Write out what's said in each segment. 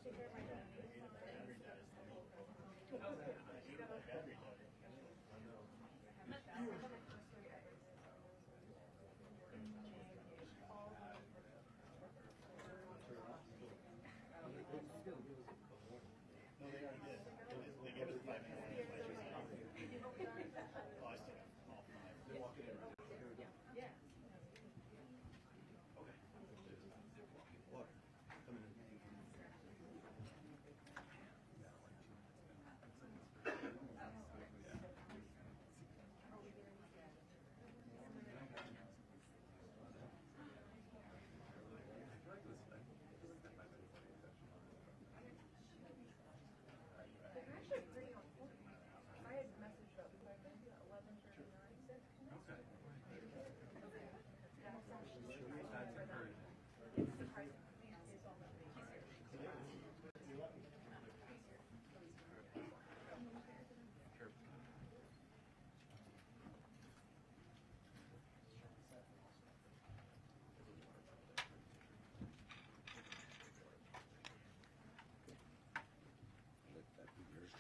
No, they already did. They gave us 5 minutes. Oh, I still have all 5. They're walking in right now. Yeah. Okay. Water. Come in. They're actually pretty on point. I had messaged up by maybe 11:39. Okay. That's actually surprising. It's surprising. He's on the You're lucky. Let that be yours,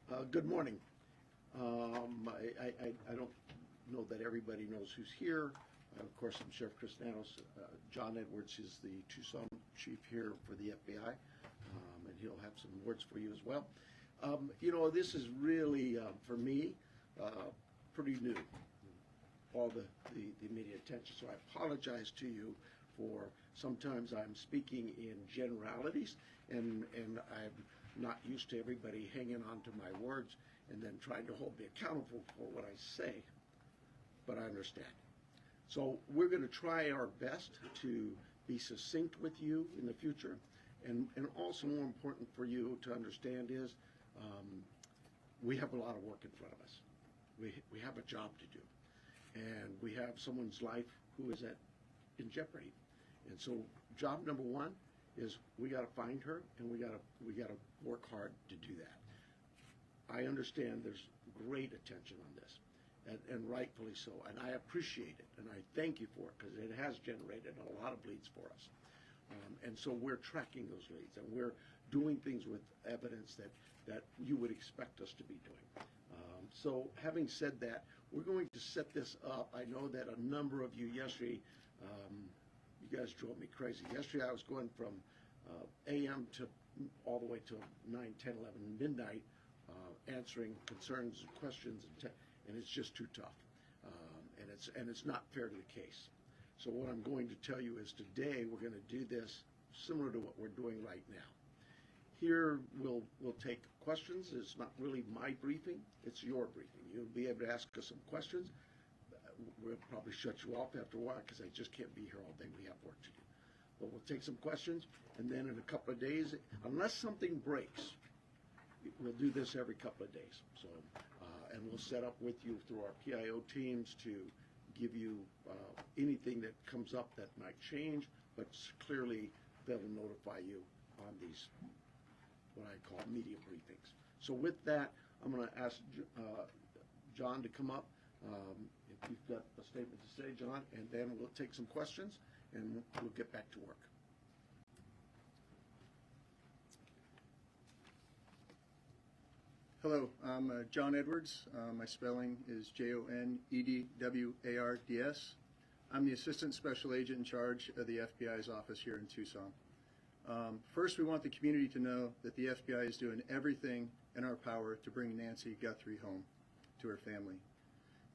John. Good morning. I don't know that everybody knows who's here. Of course, I'm Sheriff Chris Nanos. John Edwards is the Tucson chief here for the FBI, and he'll have some words for you as well. You know, this is really, for me, pretty new, all the media attention. So I apologize to you for sometimes I'm speaking in generalities, and I'm not used to everybody hanging on to my words and then trying to hold me accountable for what I say, but I understand. So we're going to try our best to be succinct with you in the future, and also more important for you to understand is we have a lot of work in front of us. We have a job to do, and we have someone's life who is in jeopardy. And so job number one is we got to find her, and we got to work hard to do that. I understand there's great attention on this, and rightfully so, and I appreciate it, and I thank you for it, because it has generated a lot of leads for us. And so we're tracking those leads, and we're doing things with evidence that you would expect us to be doing. So having said that, we're going to set this up. I know that a number of you yesterday, you guys drove me crazy. Yesterday I was going from a.m. to all the way to 9, 10, 11, midnight, answering concerns and questions, and it's just too tough. And it's not fair to the case. So what I'm going to tell you is today we're going to do this similar to what we're doing right now. Here we'll take questions. It's not really my briefing, it's your briefing. You'll be able to ask us some questions. We'll probably shut you off after a while because I just can't be here all day. We have work to do. But we'll take some questions, and then in a couple of days, unless something breaks, we'll do this every couple of days. So, and we'll set up with you through our PIO teams to give you anything that comes up that might change, but clearly they'll notify you on these, what I call media briefings. So with that, I'm going to ask John to come up. If you've got a statement to say, John, and then we'll take some questions and we'll get back to work. Hello, I'm John Edwards. My spelling is Jonedwards. I'm the Assistant Special Agent in charge of the FBI's office here in Tucson. First, we want the community to know that the FBI is doing everything in our power to bring Nancy Guthrie home to her family.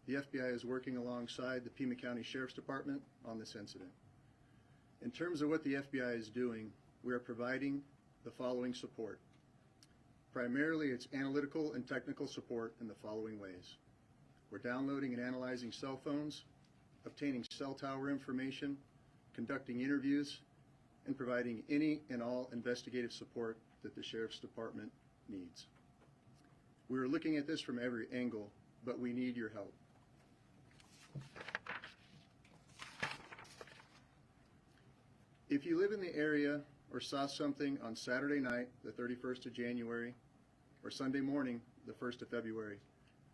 The FBI is working alongside the Pima County Sheriff's Department on this incident. In terms of what the FBI is doing, we are providing the following support. Primarily, it's analytical and technical support in the following ways. We're downloading and analyzing cell phones, obtaining cell tower information, conducting interviews, and providing any and all investigative support that the Sheriff's Department needs. We're looking at this from every angle, but we need your help. If you live in the area or saw something on Saturday night, the 31st of January, or Sunday morning, the 1st of February,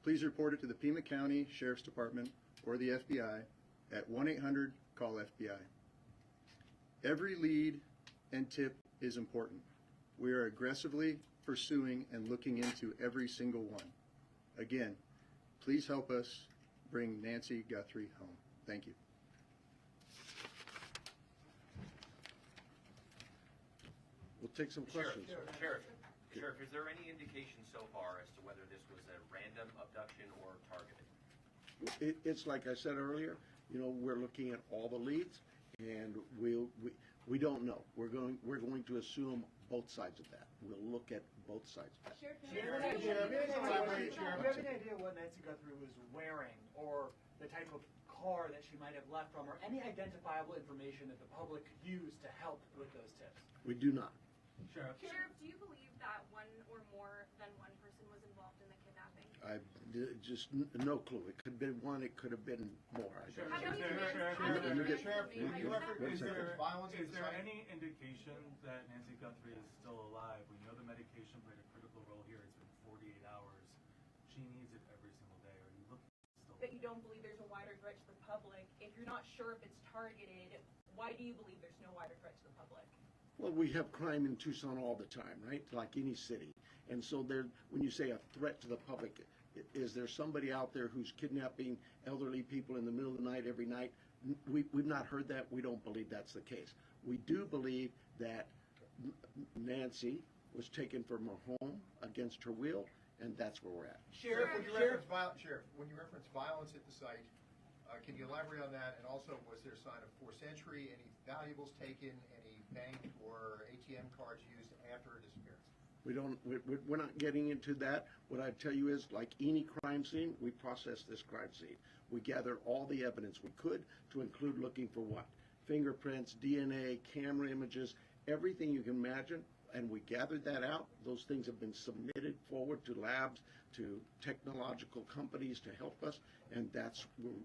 please report it to the Pima County Sheriff's Department or the FBI at 1-800-CALL-FBI. Every lead and tip is important. We are aggressively pursuing and looking into every single one. Again, please help us bring Nancy Guthrie home. Thank you. We'll take some questions. Sheriff, is there any indication so far as to whether this was a random abduction or targeted? It's like I said earlier, you know, we're looking at all the leads, and we don't know. We're going to assume both sides of that. We'll look at both sides of that. Do you have any idea what Nancy Guthrie was wearing, or the type of car that she might have left from, or any identifiable information that the public could use to help with those tips? We do not. Sheriff, do you believe that one or more than one person was involved in the kidnapping? I just no clue. It could have been one. It could have been more. I don't know. Is there any indication that Nancy Guthrie is still alive? We know the medication played a critical role here. It's been 48 hours. She needs it every single day. Are you looking still? That you don't believe there's a wider threat to the public. If you're not sure if it's targeted, why do you believe there's no wider threat to the public? Well, we have crime in Tucson all the time, right? Like any city. And so when you say a threat to the public, is there somebody out there who's kidnapping elderly people in the middle of the night every night? We've not heard that. We don't believe that's the case. We do believe that Nancy was taken from her home against her will, and that's where we're at. Sheriff, when you reference violence at the site, can you elaborate on that? And also, was there a sign of forced entry, any valuables taken, any bank or ATM cards used after her disappearance? We're not getting into that. What I tell you is, like any crime scene, we process this crime scene. We gathered all the evidence we could, to include looking for what? Fingerprints, DNA, camera images, everything you can imagine, and we gathered that out. Those things have been submitted forward to labs, to technological companies to help us, and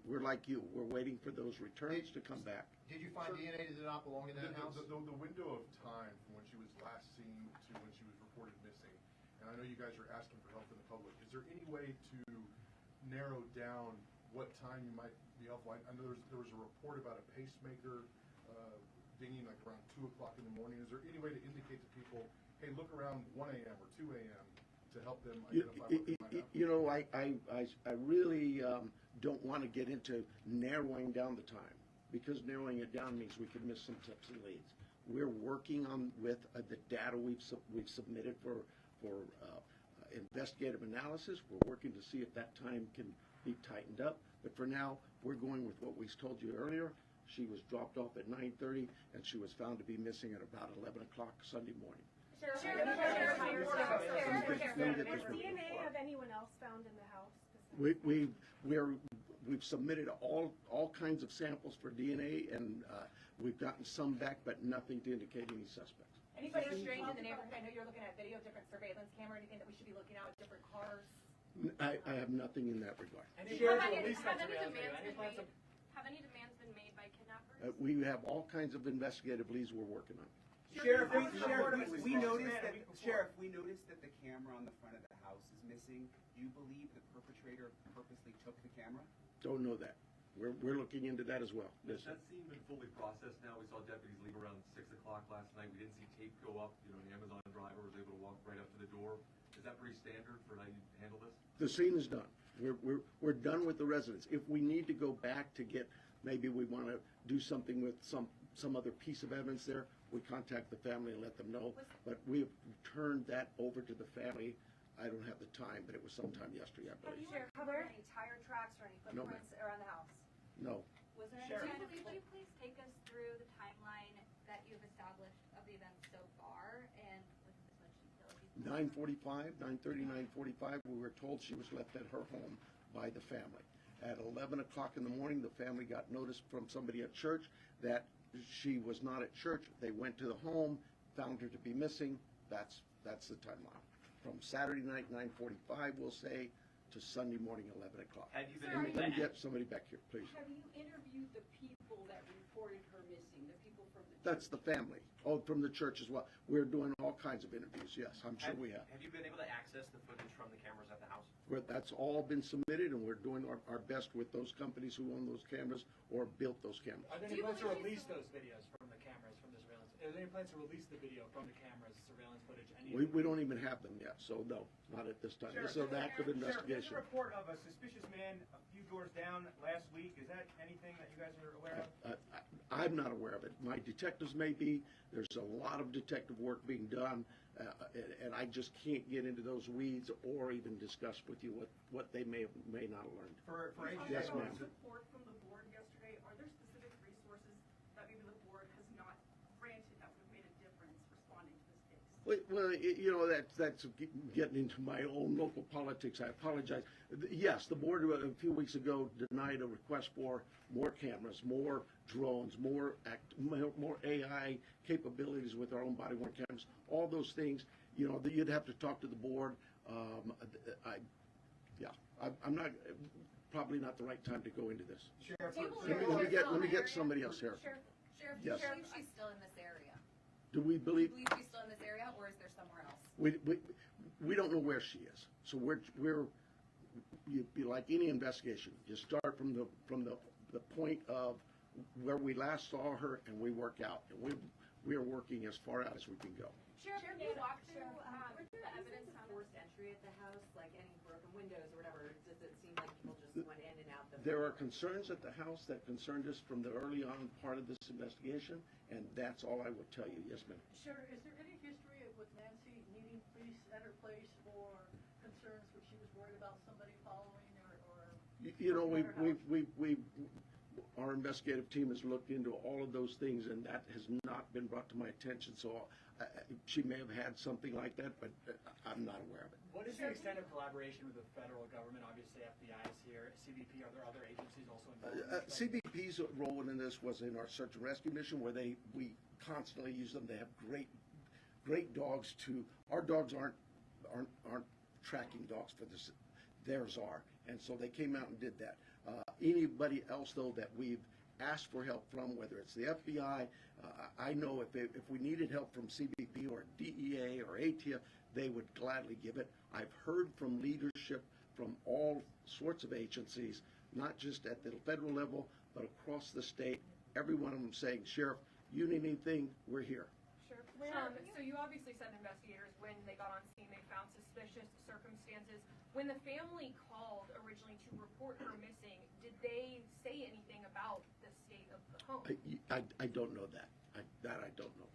we're like you. We're waiting for those returns to come back. Did you find DNA that did not belong in that house? The window of time from when she was last seen to when she was reported missing, and I know you guys are asking for help from the public, is there any way to narrow down what time you might be helpful? I know there was a report about a pacemaker dinging like around 2 o'clock in the morning. Is there any way to indicate to people, hey, look around 1 a.m. or 2 a.m. to help them identify what they might have? You know, I really don't want to get into narrowing down the time, because narrowing it down means we could miss some tips and leads. We're working with the data we've submitted for investigative analysis. We're working to see if that time can be tightened up. But for now, we're going with what we told you earlier. She was dropped off at 9:30, and she was found to be missing at about 11 o'clock Sunday morning. Does DNA of anyone else found in the house? We've submitted all kinds of samples for DNA, and we've gotten some back, but nothing to indicate any suspects. Anybody strange in the neighborhood? I know you're looking at video, different surveillance camera, anything that we should be looking at with different cars? I have nothing in that regard. Have any demands been made by kidnappers? We have all kinds of investigative leads we're working on. Sheriff, we noticed that the camera on the front of the house is missing. Do you believe the perpetrator purposely took the camera? Don't know that. We're looking into that as well. Has that scene been fully processed now? We saw deputies leave around 6 o'clock last night. We didn't see tape go up. You know, the Amazon driver was able to walk right up to the door. Is that pretty standard for how you handle this? The scene is done. We're done with the residents. If we need to go back to get, maybe we want to do something with some other piece of evidence there, we contact the family and let them know. But we have turned that over to the family. I don't have the time, but it was sometime yesterday, I believe. Have you uncovered any tire tracks or any footprints around the house? No. Was there any? Would you please take us through the timeline that you've established of the events so far, and with as much detail as you 9:30, 9:45, we were told she was left at her home by the family. At 11 o'clock in the morning, the family got notice from somebody at church that she was not at church. They went to the home, found her to be missing. That's the timeline. From Saturday night, 9:45, we'll say, to Sunday morning, 11 o'clock. Have you been Let me get somebody back here, please. Have you interviewed the people that reported her missing, the people from the That's the family. Oh, from the church as well. We're doing all kinds of interviews, yes, I'm sure we have. Have you been able to access the footage from the cameras at the house? That's all been submitted, and we're doing our best with those companies who own those cameras or built those cameras. Are there any plans to release those videos from the cameras, from the surveillance? Are there any plans to release the video from the cameras, surveillance footage? We don't even have them yet, so no, not at this time. This is an active investigation. There's a report of a suspicious man a few doors down last week. Is that anything that you guys are aware of? I'm not aware of it. My detectives may be. There's a lot of detective work being done, and I just can't get into those weeds or even discuss with you what they may not have learned. For Yes, ma'am. Support from the board yesterday, are there specific resources that maybe the board has not granted that would have made a difference responding to this case? Well, that's getting into my own local politics. I apologize. Yes, the board a few weeks ago denied a request for more cameras, more drones, more AI capabilities with our own body-worn cameras. All those things, you'd have to talk to the board. I'm not, probably not the right time to go into this. Let me get somebody else here. Sheriff, Yes. do you believe she's still in this area? Do we Do believe? you believe she's still in this area, or is there somewhere else? We don't know where she is. So you'd be like any investigation. You start from the point of where we last saw her, and we work out. And we are working as far out as we can go. Sheriff, can you walk through, were there evidence of forced entry at the house, like any broken windows or whatever? Does it seem like people just went in and out? There are concerns at the house that concerned us from the early on part of this investigation, and that's all I will tell you. Yes, ma'am. Sheriff, is there any history with Nancy needing police at her place or concerns where she was worried about somebody following or? Our investigative team has looked into all of those things, and that has not been brought to my attention. So she may have had something like that, but I'm not aware of it. What is the extent of collaboration with the federal government? Obviously, FBI is here. CBP, are there other agencies also involved? CBP's role in this was in our search and rescue mission, where we constantly use them. They have great dogs. Our dogs aren't tracking dogs for this. Theirs are, and so they came out and did that. Anybody else, though, that we've asked for help from, whether it's the FBI, I know if we needed help from CBP or DEA or ATF, they would gladly give it. I've heard from leadership from all sorts of agencies, not just at the federal level, but across the state. Every one of them saying, Sheriff, you need anything, we're here. Sure. So you obviously said investigators, when they got on scene, they found suspicious circumstances. When the family called originally to report her missing, did they say anything about the state of the home? I don't know that. I don't know.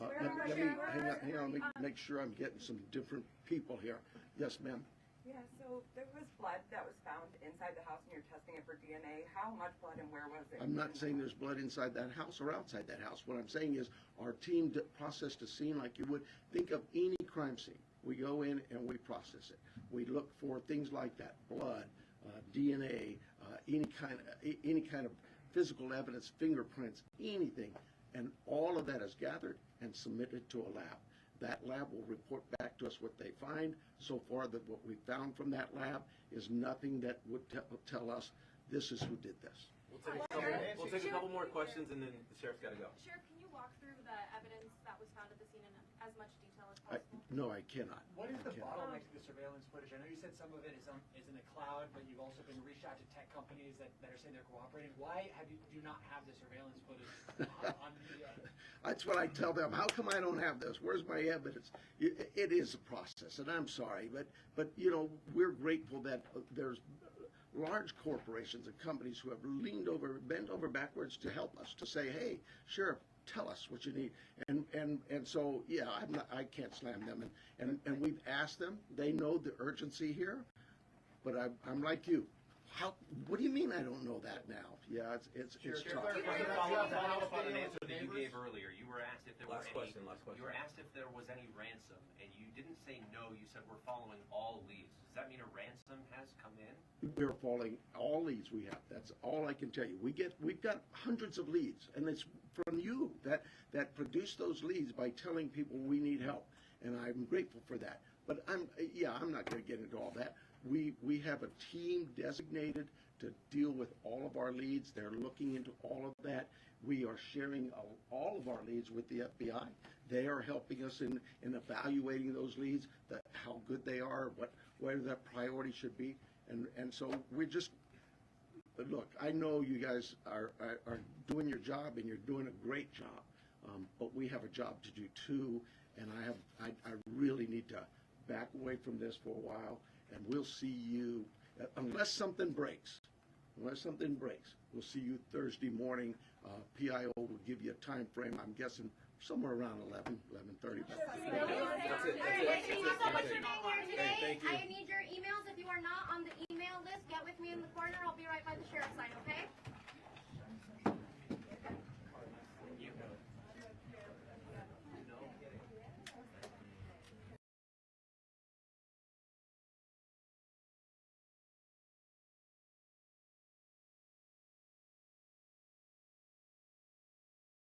Let me hang on. Let me make sure I'm getting some different people here. Yes, ma'am. Yeah, so there was blood that was found inside the house and you're testing it for DNA. How much blood and where was it? I'm not saying there's blood inside that house or outside that house. What I'm saying is our team processed a scene like you would think of any crime scene. We go in and we process it. We look for things like that, blood, DNA, any kind of physical evidence, fingerprints, anything. And all of that is gathered and submitted to a lab. That lab will report back to us what they find. So far, what we found from that lab is nothing that would tell us this is who did this. We'll take a couple more questions, and then the sheriff's got to go. Sheriff, can you walk through the evidence that was found at the scene in as much detail as possible? No, I cannot. What is the bottleneck to the surveillance footage? I know you said some of it is in the cloud, but you've also been reached out to tech companies that are saying they're cooperating. Why do you not have the surveillance footage on media? That's what I tell them. How come I don't have this? Where's my evidence? It is a process, and I'm sorry, but we're grateful that there's large corporations and companies who have bent over backwards to help us, to say, hey, Sheriff, tell us what you need. And so, yeah, I can't slam them. And we've asked them. They know the urgency here, but I'm like you. What do you mean I don't know that now? Yeah, it's tough. Follow up on an answer that you gave earlier. You were asked if there was Last question. You were asked if there was any ransom, and you didn't say no. You said we're following all leads. Does that mean a ransom has come in? We're following all leads we have. That's all I can tell you. We've got hundreds of leads, and it's from you that produce those leads by telling people we need help, and I'm grateful for that. But I'm not going to get into all that. We have a team designated to deal with all of our leads. They're looking into all of that. We are sharing all of our leads with the FBI. They are helping us in evaluating those leads, how good they are, where their priority should be. And so we're just, look, I know you guys are doing your job, and you're doing a great job, but we have a job to do too, and I really need to back away from this for a while, and we'll see you, unless something breaks, we'll see you Thursday morning. PIO will give you a time frame, I'm guessing somewhere around 11:30. Thank you so much for being here today. I need your emails. If you are not on the email list, get with me in the corner. I'll be right by the sheriff's sign, okay?